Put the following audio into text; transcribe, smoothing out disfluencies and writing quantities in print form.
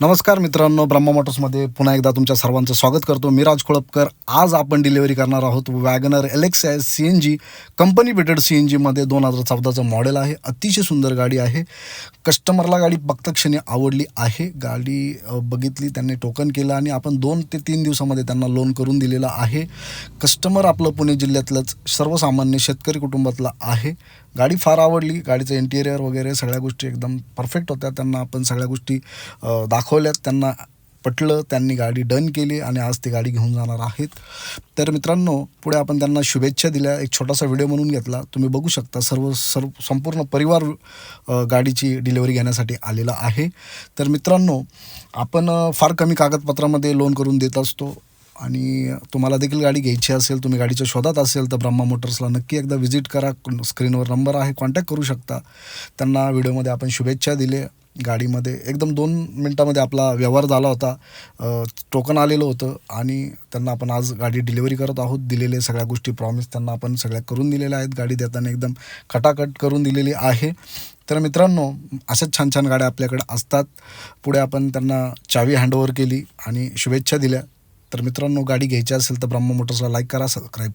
नमस्कार मित्रांनो, ब्रह्मा मोटर्समध्ये पुन्हा एकदा तुमच्या सर्वांचं स्वागत करतो. मी राज खोळपकर. आज आपण डिलिव्हरी करणार आहोत WagonR LXi CNG company fitted CNGमध्ये 2014चं मॉडेल आहे. अतिशय सुंदर गाडी आहे. कस्टमरला गाडी बघता क्षणी आवडली आहे. गाडी बघितली, त्यांनी टोकन केलं आणि आपण 2 ते 3 दिवसामध्ये त्यांना लोन करून दिलेलं आहे. कस्टमर आपलं पुणे जिल्ह्यातलंच सर्वसामान्य शेतकरी कुटुंबातला आहे. गाडी फार आवडली. गाडीचं इंटिरियर वगैरे सगळ्या गोष्टी एकदम परफेक्ट होत्या. त्यांना आपण सगळ्या गोष्टी दाखवल्यात, त्यांना पटलं, त्यांनी गाडी डन केली आणि आज ती गाडी घेऊन जाणार आहेत. तर मित्रांनो, पुढे आपण त्यांना शुभेच्छा दिल्या, एक छोटासा व्हिडिओ म्हणून घेतला. तुम्ही बघू शकता संपूर्ण परिवार गाडीची डिलिव्हरी घेण्यासाठी आलेला आहे. तर मित्रांनो, आपण फार कमी कागदपत्रामध्ये लोन करून देत असतो आणि तुम्हाला देखील गाडी घ्यायची असेल, तुम्ही गाडीच्या शोधात असेल तर ब्रह्मा मोटर्सला नक्की एकदा व्हिजिट करा. स्क्रीनवर नंबर आहे, कॉन्टॅक्ट करू शकता. त्यांना व्हिडिओमध्ये आपण शुभेच्छा दिले. गाडीमध्ये एकदम 2 मिनटामध्ये आपला व्यवहार झाला होता. टोकन आलेलं होतं आणि त्यांना आपण आज गाडी डिलिव्हरी करत आहोत. दिलेले सगळ्या गोष्टी प्रॉमिस त्यांना आपण सगळ्या करून दिलेल्या आहेत. गाडी देताना एकदम खटाखट करून दिलेली आहे. तर मित्रांनो, अशाच छान छान गाड्या आपल्याकडे असतात. पुढे आपण त्यांना चावी हँडओव्हर केली आणि शुभेच्छा दिल्या. तर मित्रांनो, गाडी घ्यायची असेल तर ब्रह्मा मोटर्सला लाईक करा, सबस्क्राईब